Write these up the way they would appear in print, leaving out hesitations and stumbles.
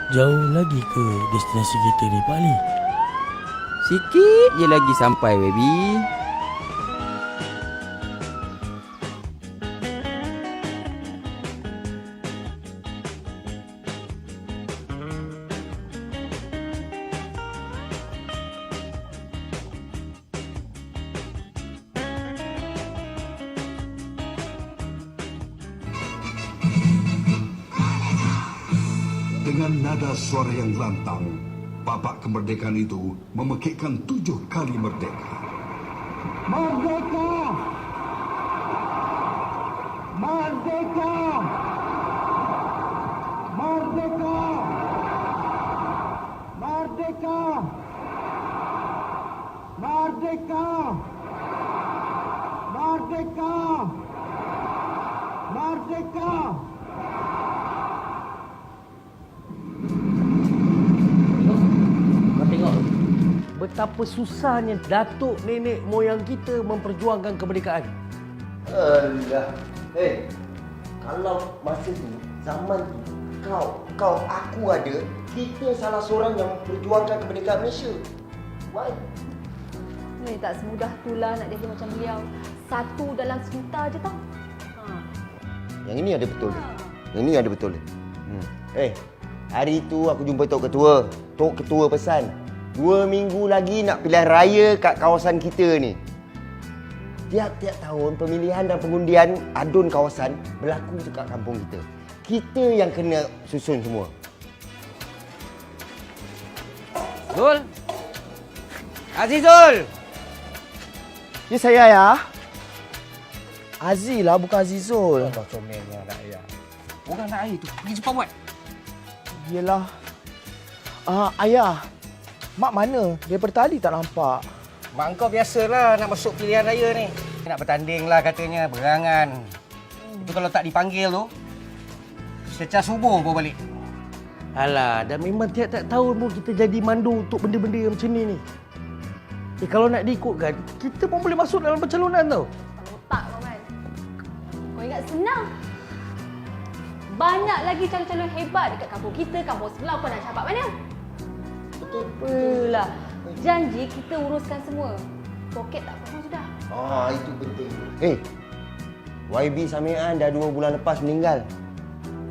Jauh lagi ke destinasi kita ni, Pak Ali? Sikit je lagi sampai, baby. Dengan nada suara yang lantang, Bapak kemerdekaan itu memekikkan 7 kali merdeka. Merdeka! Merdeka! Merdeka! Merdeka! Merdeka! Merdeka! Merdeka! Tengok betapa susahnya datuk nenek moyang kita memperjuangkan kemerdekaan. Alah. Kalau masa tu, zaman tu, aku ada, kita salah seorang yang memperjuangkan kemerdekaan Malaysia. Why? Ni tak semudah itulah nak jadi macam beliau. 1 dalam sejuta je tau. Yang ini ada betul dia. Yang ini ada betul dia. Hari tu aku jumpa Tok Ketua. Tok Ketua pesan, 2 minggu lagi nak pilihan raya kat kawasan kita ni. Tiap-tiap tahun pemilihan dan pengundian adun kawasan berlaku dekat kampung kita. Kita yang kena susun semua. Zul? Azizul! Ya saya ya. Aziz lah bukan Azizul. Allah comelnya nak ayah. Orang nak air tu, pergi cepat buat. Yelah. Ayah. Mak mana? Daripada tadi tak nampak. Mak kau biasalah nak masuk pilihan raya ni. Nak bertanding lah katanya, berangan. Itu kalau tak dipanggil tu, secah subuh bawa balik. Alah, dah memang tiap-tiap tahun pun kita jadi mandu untuk benda-benda yang macam ni. Kalau nak diikutkan, kita pun boleh masuk dalam pencalonan tau. Kalau tak kau kan. Kau ingat senang. Banyak lagi calon-calon hebat dekat kampung kita, kampung sebelah. Kau nak capak mana? Apalah. Janji kita uruskan semua. Poket tak kosong sudah. Itu penting. YB Samian dah 2 bulan lepas meninggal.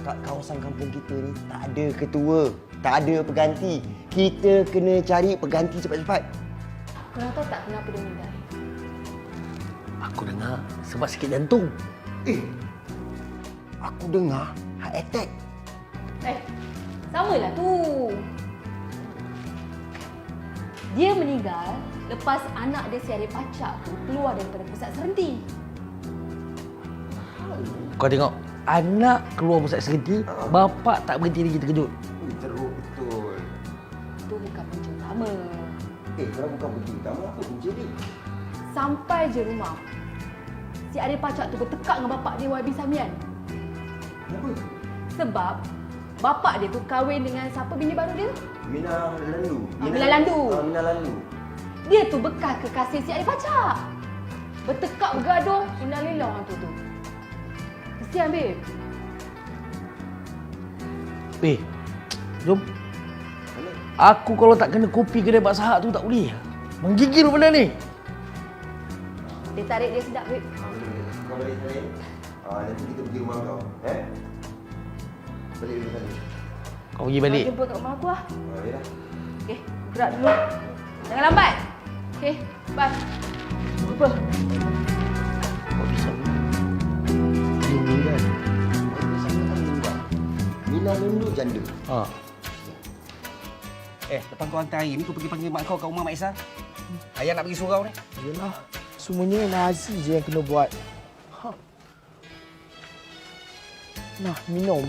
Kat kawasan kampung kita ni tak ada ketua, tak ada pengganti. Kita kena cari pengganti cepat-cepat. Korang tahu tak kenapa dia meninggal? Aku dengar sebab sakit jantung. Aku dengar heart attack. Samalah tu. Dia meninggal lepas anak dia si adik pacak tu keluar daripada pusat serenti. Kau tengok, anak keluar pusat serenti, bapak tak berhenti lagi terkejut. Teruk betul. Itu bukan punca utama. Kalau bukan punca utama, apa punca dia? Sampai je rumah, si adik pacak tu bertekak dengan bapak dia YB Samian. Kenapa? Sebab bapak dia tu kahwin dengan siapa bini baru dia tu? Mina Landu. Mina Landu. Mina Landu. Dia tu bekas kekasih si adik pacak. Bertekak bergaduh, innalillah orang tu. Kesian, babe. Jom. Aku kalau tak kena kopi kedai Pak Sahak tu tak boleh. Menggigil benda ni. Dia tarik dia sedap, babe. Kau balik sana. Nanti kita pergi rumah kau. Balik dulu sana. Kau pergi balik. Jumpa kat rumah aku lah. Yalah. Okey, gerak dulu. Jangan lambat. Okey, bye. Apa? Kau bisa dia meninggal. Sana kan meninggal. Mina Landu janda. Lepas kau hantar air ni, kau pergi panggil mak kau kat rumah Mak Isa. Ayah nak pergi surau ni. Yelah. Semuanya Aziz je yang kena buat. Nah, minum.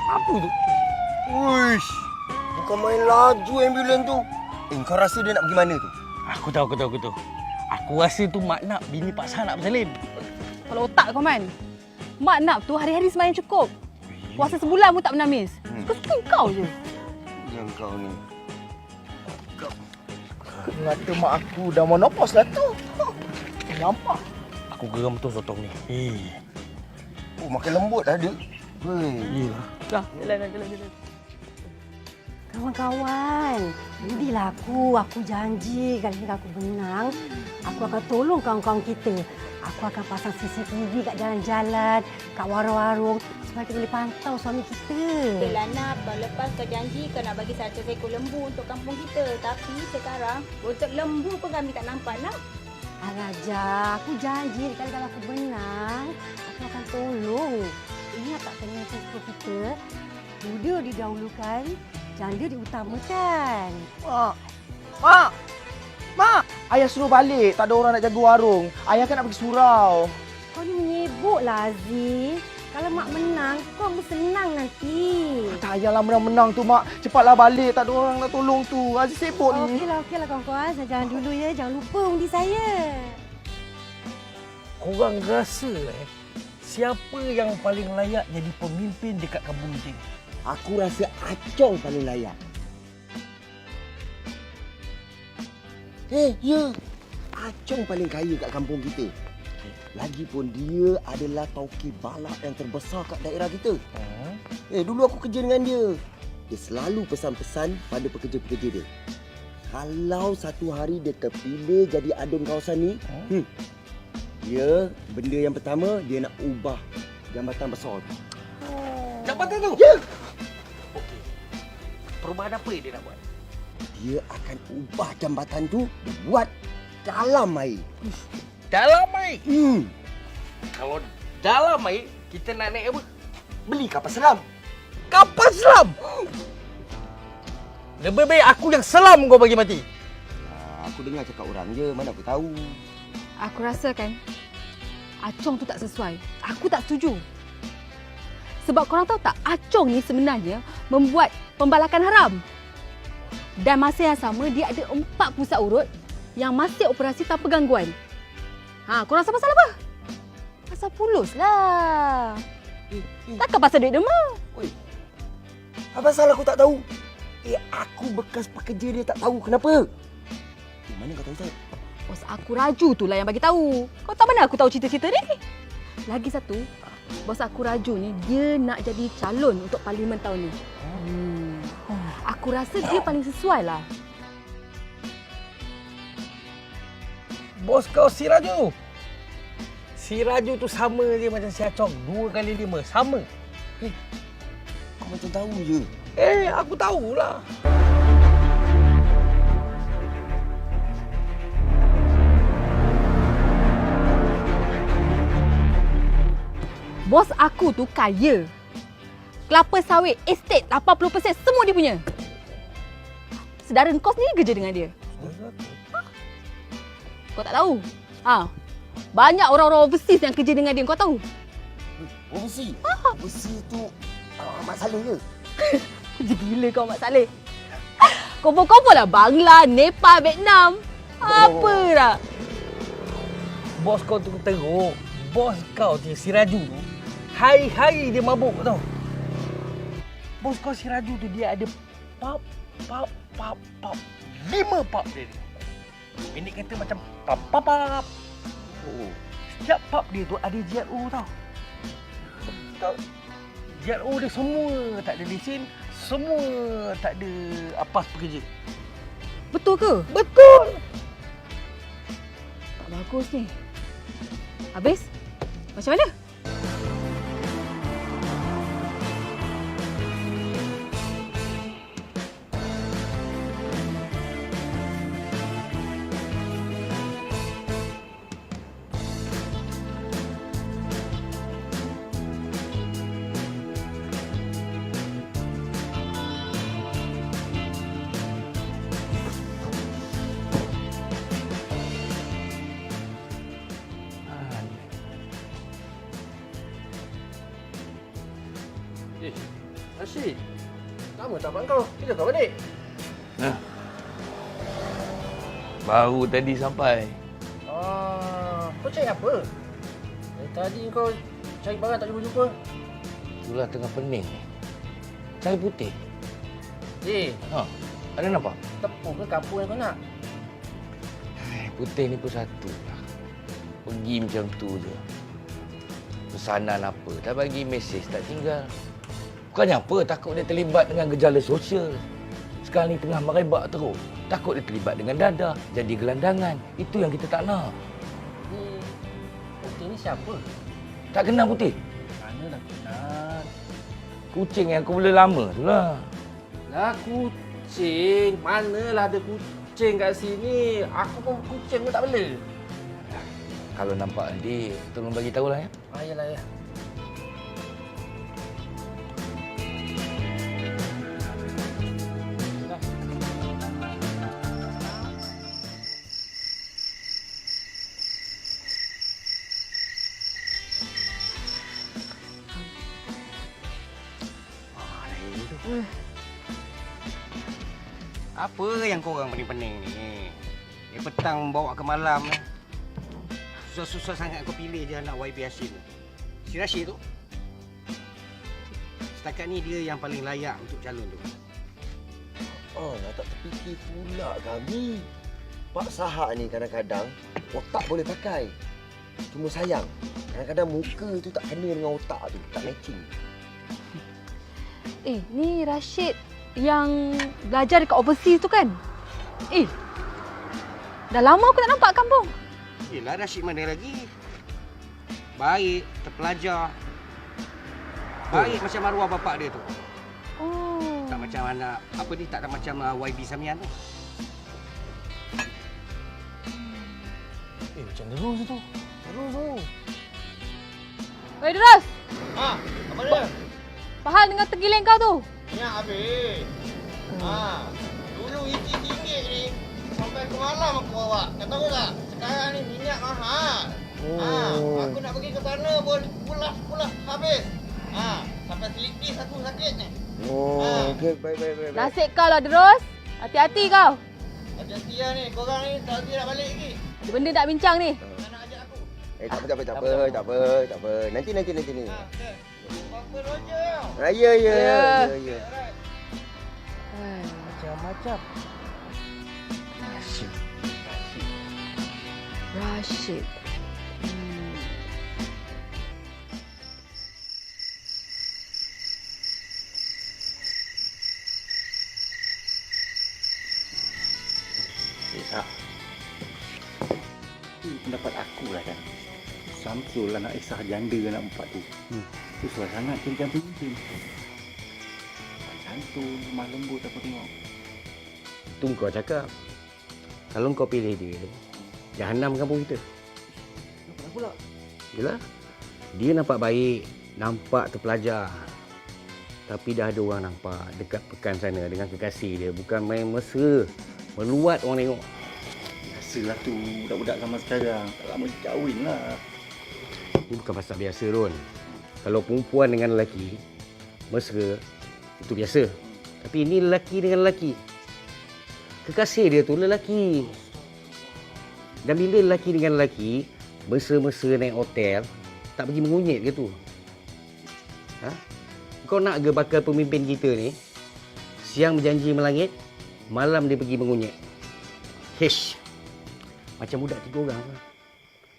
Apa tu? Uish. Bukan main laju ambulans tu. Kau rasa dia nak pergi mana tu? Aku tahu. Aku rasa tu Mak Nap bini Pak Sah nak bersalin. Kalau otak kau, Man. Mak Nap tu hari-hari sembahyang cukup. Puasa sebulan pun tak pernah miss. Suka-suka kau je. Yang kau ni. Ngata mak aku dah monopos lah tu. Nampak. Aku geram betul sotong ni. Oh, makan lembut dah dia. Hei. Iyalah. Dah, jalan. Kawan-kawan, jadilah aku janji kalau ni aku menang, aku akan tolong kawan-kawan kita. Aku akan pasang CCTV kat jalan-jalan, kat warung-warung supaya kita boleh pantau suami kita. Betul Nak, tahun lepas kau janji kau nak bagi 100 ekor lembu untuk kampung kita. Tapi sekarang untuk lembu pun kami tak nampak Nak. Raja, aku janji kalau aku menang, aku akan tolong. Ingat tak pemimpin kita? Muda didahulukan, janda diutamakan. Mak! Ayah suruh balik. Tak ada orang nak jaga warung. Ayah kan nak pergi surau. Kau ni menyibuklah Aziz. Kalau mak menang, kau bersenang nanti. Tak payahlah menang-menang tu, Mak. Cepatlah balik. Tak ada orang nak tolong tu. Aziz sibuk ni. Okeylah kawan-kawan. Saya jalan dulu ya. Jangan lupa undi saya. Korang rasa siapa yang paling layak jadi pemimpin dekat kampung kita? Aku rasa Acong paling layak. Ya. Acong paling kaya kat kampung kita. Lagipun dia adalah tauke balak yang terbesar kat daerah kita. Dulu aku kerja dengan dia. Dia selalu pesan-pesan pada pekerja-pekerja dia. Kalau satu hari dia terpilih jadi adun kawasan ni, dia benda yang pertama dia nak ubah jambatan besar tu. Jambatan tu? Ya. Okey. Perubahan apa yang dia nak buat? Dia akan ubah jambatan tu buat dalam air. Dalam air. Kalau dalam air, kita nak naik apa? Beli kapal selam. Kapal selam. Lebih baik aku yang selam kau bagi mati. Aku dengar cakap orang je, mana aku tahu. Aku rasa kan Acong tu tak sesuai. Aku tak setuju. Sebab korang tahu tak, Acong ni sebenarnya membuat pembalakan haram. Dan masa yang sama, dia ada 4 pusat urut yang masih operasi tanpa gangguan. Korang rasa pasal apa? Pasal pulus lah. Takkan pasal duit derma. Apa salah aku tak tahu? Aku bekas pekerja dia tak tahu kenapa. Mana kau tahu tak? Bos aku Raju tu lah yang bagi tahu. Kau tak mana aku tahu cerita-cerita ni? Lagi satu, bos aku Raju ni dia nak jadi calon untuk parlimen tahun ni. Aku rasa dia paling sesuai lah. Bos kau si Raju. Si Raju tu sama je macam si Acong. 2 kali 5. Sama. Kau macam tahu je. Aku tahulah. Bos aku tu kaya. Kelapa sawit, estate 80% semua dia punya. Sedara kau sendiri kerja dengan dia. Kau tak tahu? Banyak orang-orang overseas yang kerja dengan dia. Kau tahu? Overseas? Overseas tu Mak Saleh ke? Kerja gila kau, Mak Saleh. Kompon-kompon lah Bangla, Nepal, Vietnam. Apa dah? Bos kau tu teruk. Bos kau tu si Raju tu, hari-hari dia mabuk tau. Bos kau si Raju tu dia ada pub. 5 pub dia. Pendek kata macam pub. Setiap pub dia tu ada JRO tau. JRO dia semua tak ada lesen, semua tak ada apas pekerja. Betul ke? Betul. Tak bagus ni. Habis? Macam mana? Asyik. Lama tak nampak kau. Bila kau balik? Baru tadi sampai. Kau cari apa? Dari tadi kau cari barang tak jumpa-jumpa. Itulah tengah pening ni. Cari putih. Ha, ada nampak? Tepung ke kampung yang kau nak? Putih ni pun satu lah. Pergi macam tu je. Pesanan apa, tak bagi mesej, tak tinggal. Bukannya apa, takut dia terlibat dengan gejala sosial. Sekarang ni tengah merebak teruk. Takut dia terlibat dengan dadah, jadi gelandangan. Itu yang kita tak nak. Putih ni siapa? Tak kenal Putih? Mana dah kenal? Kucing yang aku bela lama tu lah. Lah kucing, manalah ada kucing kat sini. Aku pun kucing pun tak bela. Kalau nampak adik, tolong bagi tahulah ya. Yalah ya. Apa yang korang pening-pening ni? Dari petang bawa ke malam ni. Susah-susah sangat kau pilih je anak YB Hashim. Si Rashid tu. Setakat ni dia yang paling layak untuk calon tu. Oh, tak terfikir pula kami. Pak Sahak ni kadang-kadang otak boleh pakai. Cuma sayang, kadang-kadang muka tu tak kena dengan otak tu, tak matching. Ni Rashid yang belajar dekat overseas tu kan? Dah lama aku tak nampak kampung. Yelah, Rashid mana lagi? Baik, terpelajar. Baik macam arwah bapak dia tu. Oh. Tak macam anak, apa ni, tak macam YB Samian tu. Macam terus tu. Terus tu. Wei Terus! Apa dia? Fahal dengan tergiling kau tu. Ingat habis. Dulu RM1 ni sampai ke malam aku bawa. Kau tahu tak? Sekarang ni minyak mahal. Aku nak pergi ke sana pun pulas habis. Sampai selipis aku sakit ni. Okey, baik. Nasib kau lah Terus. Hati-hati kau. Hati-hati lah ni. Korang ni tak nak balik lagi. Ada benda nak bincang ni. Nak ajak aku. Tak apa. Nanti. Apa Roger? Ya. Macam-macam. Rashid. Pendapat aku lah kan. Samsul anak Isah janda anak empat tu. Sesuai sangat jadi pemimpin. Santun, lemah lembut apa tengok. Itu kau cakap. Kalau kau pilih dia, jahanam kampung kita. Kenapa pula? Yelah, dia nampak baik, nampak terpelajar. Tapi dah ada orang nampak dekat pekan sana dengan kekasih dia. Bukan main mesra, meluat orang tengok. Biasalah tu, budak-budak zaman sekarang. Tak lama kahwin lah. Ini bukan pasal biasa, Ron. Kalau perempuan dengan lelaki, mesra, itu biasa. Tapi ini lelaki dengan lelaki. Kekasih dia tu lelaki. Dan bila lelaki dengan lelaki, mesra-mesra naik hotel, tak pergi mengunyit ke tu? Kau nak ke bakal pemimpin kita ni, siang berjanji melangit, malam dia pergi mengunyit? Macam budak 3 orang lah.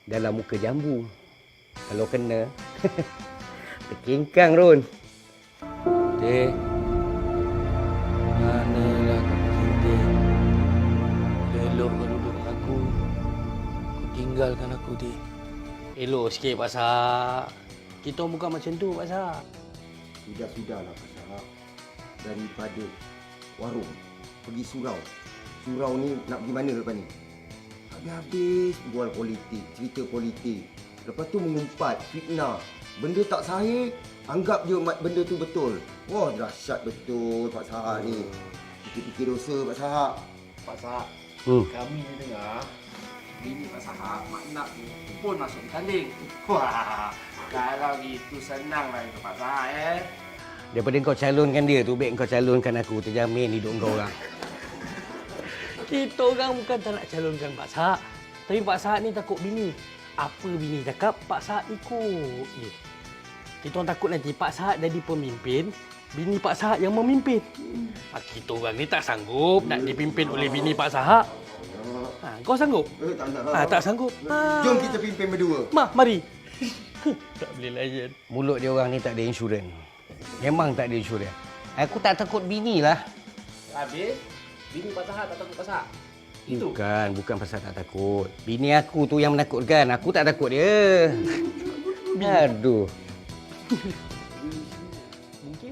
Dalam muka jambu. Kalau kena, terkingkang, Ron. Dek, manalah kamu Cintin. Elok kau duduk dengan aku. Kau tinggalkan aku, Dek. Elok sikit, Pak Sahak. Kita bukan macam tu, Pak Sahak. Sudahlah Pak Sahak. Daripada warung pergi surau. Surau ni nak pergi mana lepas ni? Habis bual politik, cerita politik. Lepas tu mengumpat, fitnah. Benda tak sahih, anggap je benda tu betul. Wah, dahsyat betul Pak Sahak ni. Fikir-fikir dosa Pak Sahak. Pak Sahak, kami ni dengar bini Pak Sahak, Mak Nak ni pun masuk tanding. Wah, kalau gitu senanglah itu Pak Sahak Daripada kau calonkan dia tu, baik kau calonkan aku. Terjamin hidup kau orang. Kita orang bukan tak nak calonkan Pak Sahak. Tapi Pak Sahak ni takut bini. Apa bini cakap, Pak Sahak ikut je. Kita orang takut nanti Pak Sahak jadi pemimpin, bini Pak Sahak yang memimpin. Kita orang ni tak sanggup nak dipimpin oleh bini Pak Sahak. Kau sanggup? Tak nak. Tak sanggup. Jom kita pimpin berdua. Mari. Tak boleh layan. Mulut dia orang ni tak ada insurans. Memang tak ada insurans. Aku tak takut bini lah. Habis, bini Pak Sahak tak takut Pak Sahak? Itu? Bukan pasal tak takut. Bini aku tu yang menakutkan. Aku tak takut dia. Aduh. Mungkin.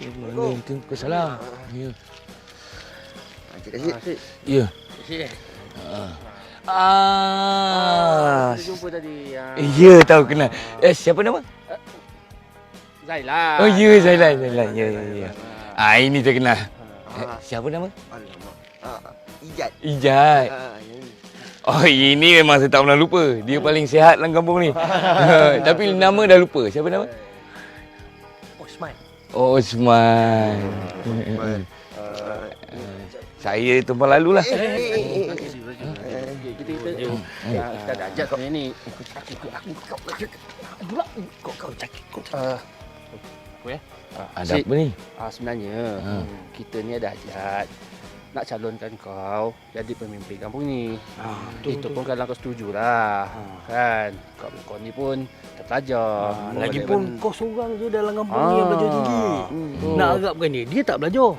Mana itu kau salah. Ya. Cik Rashid. Ya. Kita jumpa tadi. Ya, tahu kenal. Siapa nama? Zailan. Oh, ya, Zailan. Ya. Ini terkenal. Siapa nama? Alamak. Ijat. Ijat. Oh, ini memang saya tak pernah lupa. Dia paling sihat dalam kampung ni. Tapi nama dah lupa. Siapa nama? Osman. Oh, Osman. Saya tumpah lalu lah. Kita dah ajak kau ni. Kau cakap. Ada apa ni? Sebenarnya kita ni ada ajak nak calonkan kau jadi pemimpin kampung ni. Itu pun kalau kau setujulah. Kan? Kau ni pun terpelajar. Lagipun kau seorang je dalam kampung ni yang belajar tinggi. Nak harapkan dia tak belajar.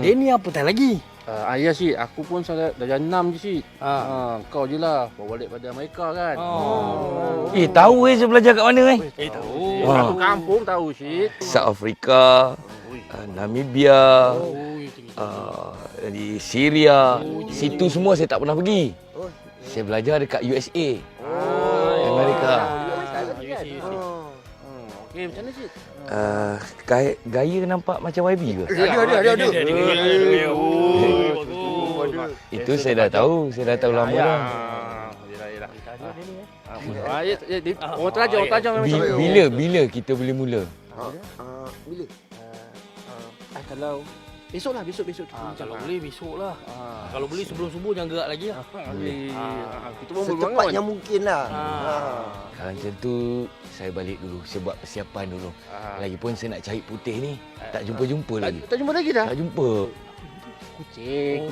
Dia ni apatah lagi. Ya Syed, aku pun darjah 6 je Syed. Kau je lah bawa balik pada mereka kan. Tahu saya belajar kat mana Tahu. Satu kampung tahu Syed. South Africa, Namibia, di Syria. Situ semua saya tak pernah pergi. Saya belajar dekat USA. Amerika. Okey, macam mana Syed? Gaya nampak macam YB ke? Ada. Itu saya dah tahu. Saya dah tahu lama dah. Orang terajar memang. Bila kita boleh mula? Bila? Kalau besok kita Kalau boleh besok lah. Kalau boleh sebelum subuh jangan gerak lagi lah. Kita pun Secepatnya mungkin lah. Kalau macam tu, saya balik dulu. Saya buat persiapan dulu. Lagipun saya nak cari putih ni. Tak jumpa-jumpa lagi. Tak jumpa lagi dah? Tak jumpa. Kucing.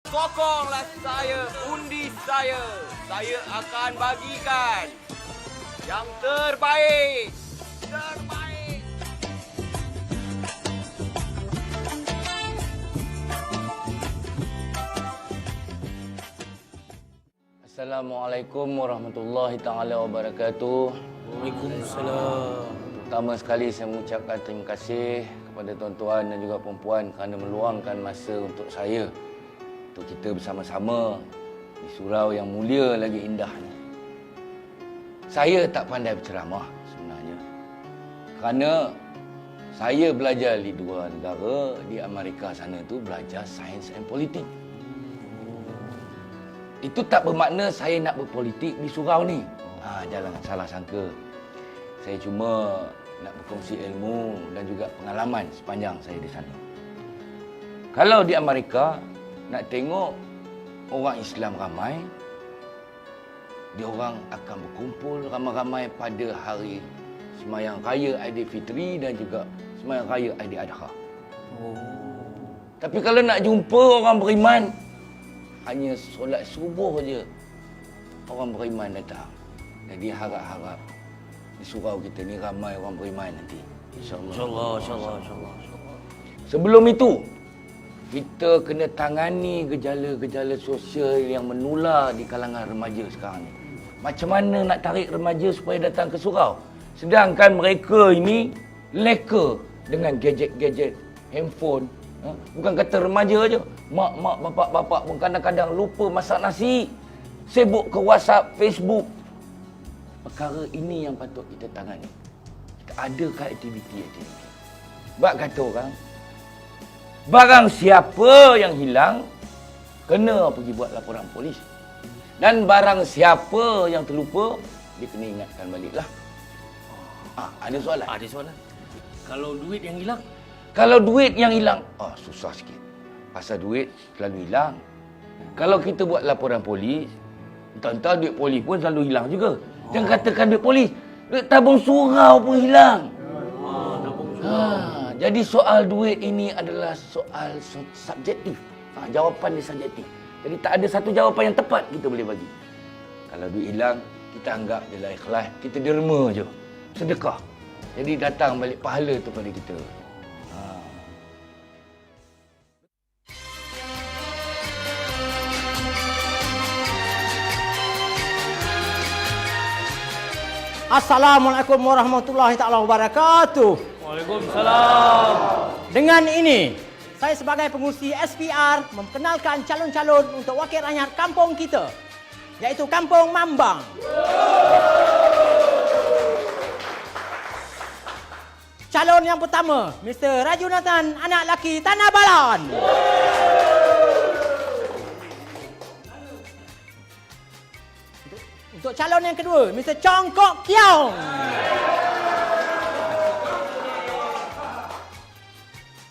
Sokonglah saya, undi saya. Saya akan bagikan Yang terbaik. Terbaik. Assalamualaikum warahmatullahi taala wabarakatuh. Waalaikumsalam. Pertama sekali saya mengucapkan terima kasih kepada tuan-tuan dan juga puan-puan kerana meluangkan masa untuk saya, untuk kita bersama-sama di surau yang mulia lagi indah ni. Saya tak pandai berceramah sebenarnya, kerana saya belajar di dua negara. Di Amerika sana tu belajar sains dan politik. Itu tak bermakna saya nak berpolitik di surau ni. Jangan salah sangka. Saya cuma nak berkongsi ilmu dan juga pengalaman sepanjang saya di sana. Kalau di Amerika, nak tengok orang Islam ramai, dia orang akan berkumpul ramai-ramai pada hari sembahyang raya Aidilfitri dan juga sembahyang raya Aidiladha. Tapi kalau nak jumpa orang beriman, hanya solat subuh je orang beriman datang. Jadi harap-harap di surau kita ni ramai orang beriman nanti. InsyaAllah. InsyaAllah. Sebelum itu, kita kena tangani gejala-gejala sosial yang menular di kalangan remaja sekarang ni. Macam mana nak tarik remaja supaya datang ke surau? Sedangkan mereka ini leka dengan gadget-gadget, handphone. Bukan kata remaja je. Mak-mak, bapak-bapak pun kadang-kadang lupa masak nasi. Sibuk ke WhatsApp, Facebook. Perkara ini yang patut kita tangani. Kita adakan aktiviti-aktiviti. Sebab kata orang, barang siapa yang hilang, kena pergi buat laporan polis. Dan barang siapa yang terlupa, dia kena ingatkan baliklah. Ada soalan? Ada soalan. Kalau duit yang hilang? Kalau duit yang hilang, susah sikit. Pasal duit selalu hilang. Kalau kita buat laporan polis, entah-entah duit polis pun selalu hilang juga. Jangan katakan duit polis, duit tabung surau pun hilang. Jadi soal duit ini adalah soal subjektif. Jawapan dia subjektif. Jadi tak ada satu jawapan yang tepat kita boleh bagi. Kalau duit hilang, kita anggap je lah ikhlas. Kita derma je. Sedekah. Jadi datang balik pahala tu pada kita. Assalamualaikum warahmatullahi taala wabarakatuh. Waalaikumsalam. Dengan ini, saya sebagai pengurusi SPR memperkenalkan calon-calon untuk wakil rakyat kampung kita, iaitu Kampung Mambang. Calon yang pertama, Mr. Rajunathan, anak laki Tanah Balan. Untuk calon yang kedua, Mr. Chong Kok Kiong.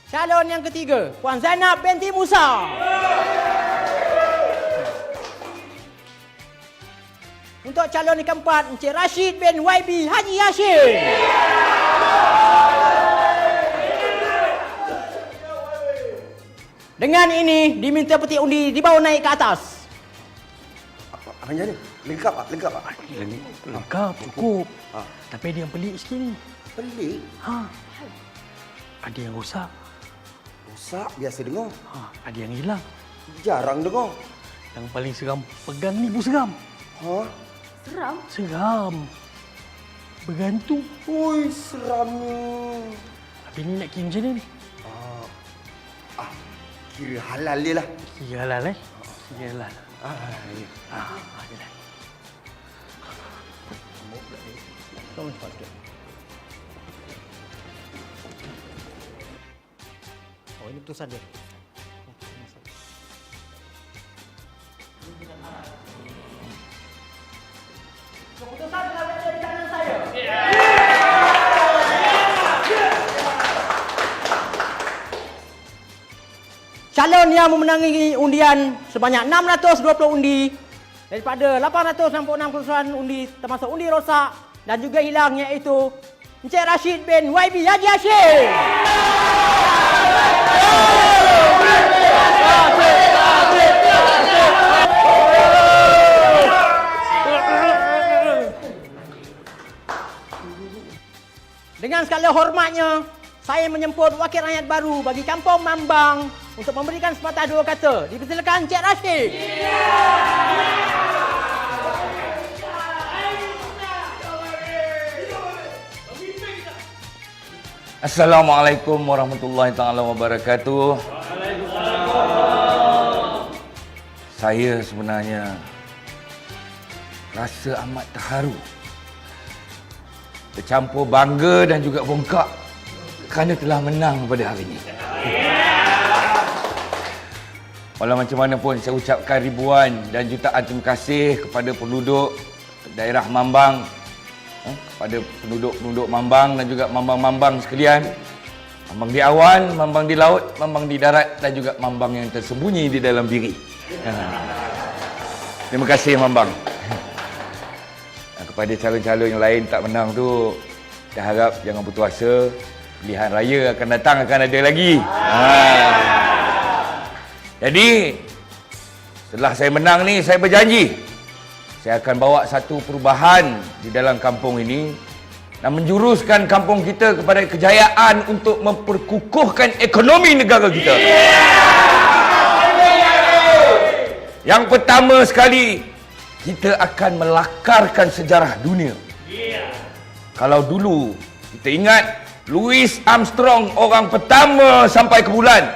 Calon yang ketiga, Puan Zainab binti Musa. Untuk calon yang keempat, Encik Rashid bin YB Haji Hashim. Dengan ini, diminta peti undi dibawa naik ke atas. Abang jadi lengkap tak? Lengkap tak? Lengkap, cukup. Tapi ada yang pelik sikit ni. Pelik? Ada yang rosak. Rosak biasa dengar. Ada yang hilang. Jarang dengar. Yang paling seram pegang ni pun seram. Seram? Seram. Bergantung. Ui, seramnya. Habis ni nak kira macam mana ni? Kira halal dia lah. Kira halal Kira halal. Ya. Adalah. Kamu sepatutnya. Oh, ini putusan dia. Keputusan telah berada di kanan saya. Calon yang memenangi undian sebanyak 620 undi daripada 866 keseluruhan undi termasuk undi rosak dan juga hilang, iaitu Encik Rashid bin YB Haji Hashim. segala hormatnya, saya menyemput wakil rakyat baru bagi Kampung Mambang untuk memberikan sepatah dua kata. Dipersilakan Encik Rashid. Assalamualaikum warahmatullahi taala wabarakatuh. Saya sebenarnya rasa amat terharu, bercampur bangga dan juga bongkak kerana telah menang pada hari ini. Walau macam mana pun, saya ucapkan ribuan dan jutaan terima kasih kepada penduduk daerah Mambang, kepada penduduk-penduduk Mambang dan juga Mambang-Mambang sekalian. Mambang di awan, Mambang di laut, Mambang di darat dan juga Mambang yang tersembunyi di dalam diri. Terima kasih Mambang. Kepada calon-calon yang lain tak menang tu, saya harap jangan putus asa. Pilihan raya akan datang, akan ada lagi. Jadi, setelah saya menang ni, saya berjanji saya akan bawa satu perubahan di dalam kampung ini dan menjuruskan kampung kita kepada kejayaan untuk memperkukuhkan ekonomi negara kita. Yang pertama sekali, kita akan melakarkan sejarah dunia. Kalau dulu kita ingat Louis Armstrong orang pertama sampai ke bulan,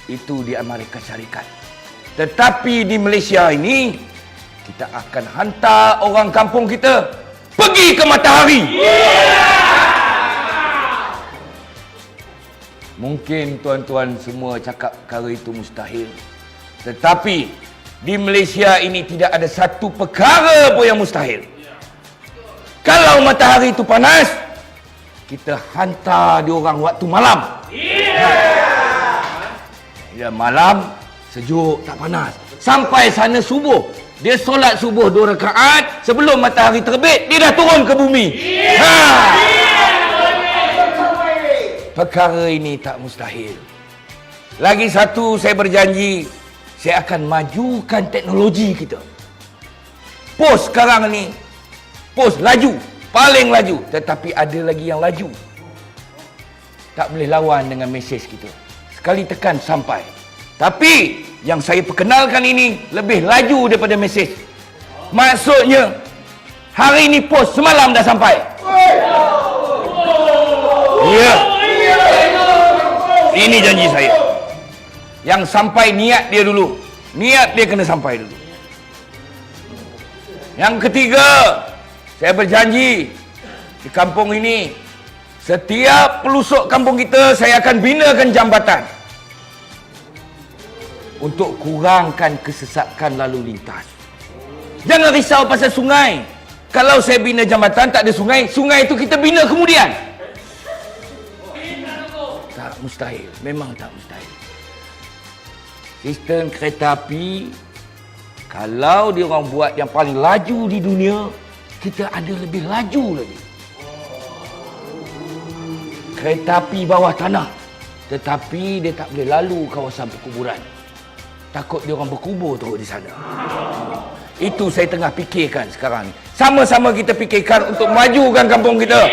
itu di Amerika Syarikat. Tetapi di Malaysia ini, kita akan hantar orang kampung kita pergi ke matahari. Mungkin tuan-tuan semua cakap perkara itu mustahil. Tetapi di Malaysia ini tidak ada satu perkara pun yang mustahil. Kalau matahari itu panas, kita hantar dia orang waktu malam. Ya, malam sejuk, tak panas. Sampai sana subuh, dia solat subuh 2 rakaat, sebelum matahari terbit dia dah turun ke bumi. Perkara ini tak mustahil. Lagi satu, saya berjanji saya akan majukan teknologi kita. Pos sekarang ni, pos laju, paling laju. Tetapi ada lagi yang laju, tak boleh lawan dengan mesej kita. Sekali tekan sampai. Tapi yang saya perkenalkan ini lebih laju daripada mesej. Maksudnya, hari ini pos semalam dah sampai. Ya. Ini janji saya. Yang sampai niat dia dulu. Niat dia kena sampai dulu. Yang ketiga, saya berjanji di kampung ini, setiap pelusuk kampung kita saya akan binakan jambatan untuk kurangkan kesesakan lalu lintas. Jangan risau pasal sungai. Kalau saya bina jambatan tak ada sungai, sungai itu kita bina kemudian. Tak mustahil, memang tak mustahil. Sistem kereta api, kalau dia orang buat yang paling laju di dunia, kita ada lebih laju lagi. Kereta api bawah tanah, tetapi dia tak boleh lalu kawasan perkuburan. Takut dia orang berkubur teruk di sana. Itu saya tengah fikirkan sekarang. Sama-sama kita fikirkan untuk majukan kampung kita.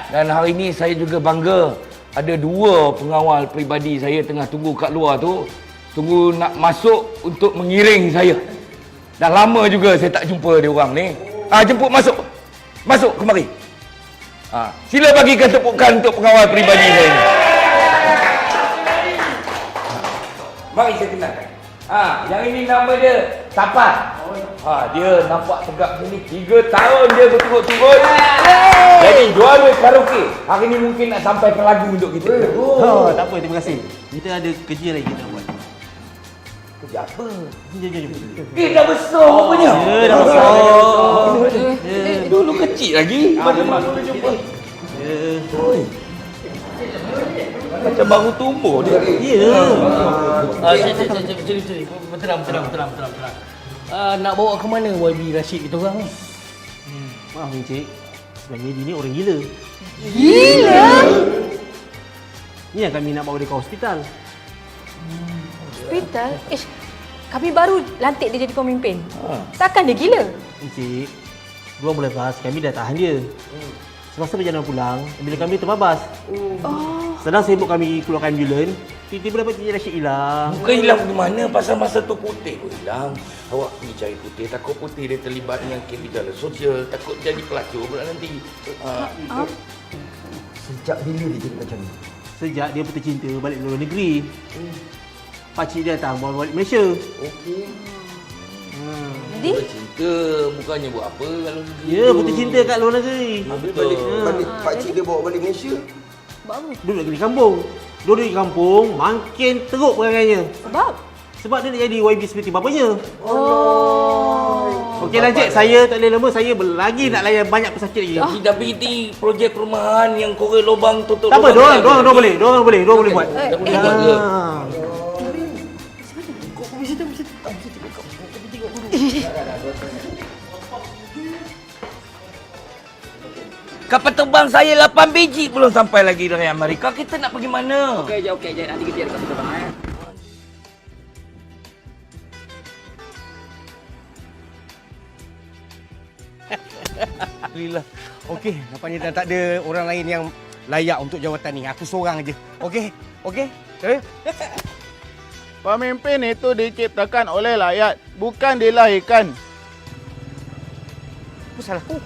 Dan hari ini saya juga bangga, ada 2 pengawal peribadi saya tengah tunggu kat luar tu, tunggu nak masuk untuk mengiring saya. Dah lama juga saya tak jumpa dia orang ni. Jemput masuk. Masuk kemari. Sila bagikan tepukan untuk pengawal peribadi saya ni. Mari saya kenalkan. Yang ini nama dia Tapan. Dia nampak tegak sini 3 tahun dia berturut-turut. Jadi juara karaoke. Hari ni mungkin nak sampaikan lagu untuk kita. Tak apa, terima kasih. Kita ada kerja lagi kita buat. Kerja apa? Jom. Dah besar rupanya. Dah besar. Dulu kecil lagi. Mana-mana boleh jumpa. Macam baru tumbuh dia. Ya. Ceri. Tenang. Nak bawa ke mana YB Rashid kita orang ni? Maaf Encik, sebenarnya dia ni orang gila. Gila? Ni yang kami nak bawa dia ke hospital. Hospital? Kami baru lantik dia jadi pemimpin. Takkan dia gila? Encik, Diorang boleh lepas, kami dah tahan dia. Semasa berjalan pulang, bila kami terbabas. Sedang sibuk kami keluarkan ambulans, tiba-tiba dapat Encik Rashid hilang. Bukan hilang di mana, pasal masa tu Putih pun hilang. Awak pergi cari Putih, takut Putih dia terlibat dengan kes berjalan sosial, takut jadi pelacur pula nanti. Sejak bila dia jadi macam ni? Sejak dia putus cinta balik luar negeri. Pakcik dia datang bawa balik Malaysia. Okey. Jadi? Cinta, bukannya buat apa kalau negeri. Ya, putus cinta kat luar negeri. Habis balik pakcik dia bawa balik Malaysia. Sebab apa? Duduk lagi di kampung. Duduk di kampung, makin teruk perangannya. Sebab? Sebab dia nak jadi YB seperti bapanya. Okeylah Encik, saya tak boleh lama. Saya lagi nak layan banyak pesakit lagi. Tapi ini projek perumahan yang korek lubang tutup. Tak apa, diorang boleh buat. Dah boleh buat ke? Kapal terbang saya 8 biji belum sampai lagi dari Amerika. Kita nak pergi mana? Okey je. Nanti kita dekat terbang. Alhamdulillah. Okey, nampaknya dah tak ada orang lain yang layak untuk jawatan ni. Aku seorang aje. Okey? Pemimpin itu diciptakan oleh rakyat, bukan dilahirkan. Apa salahku?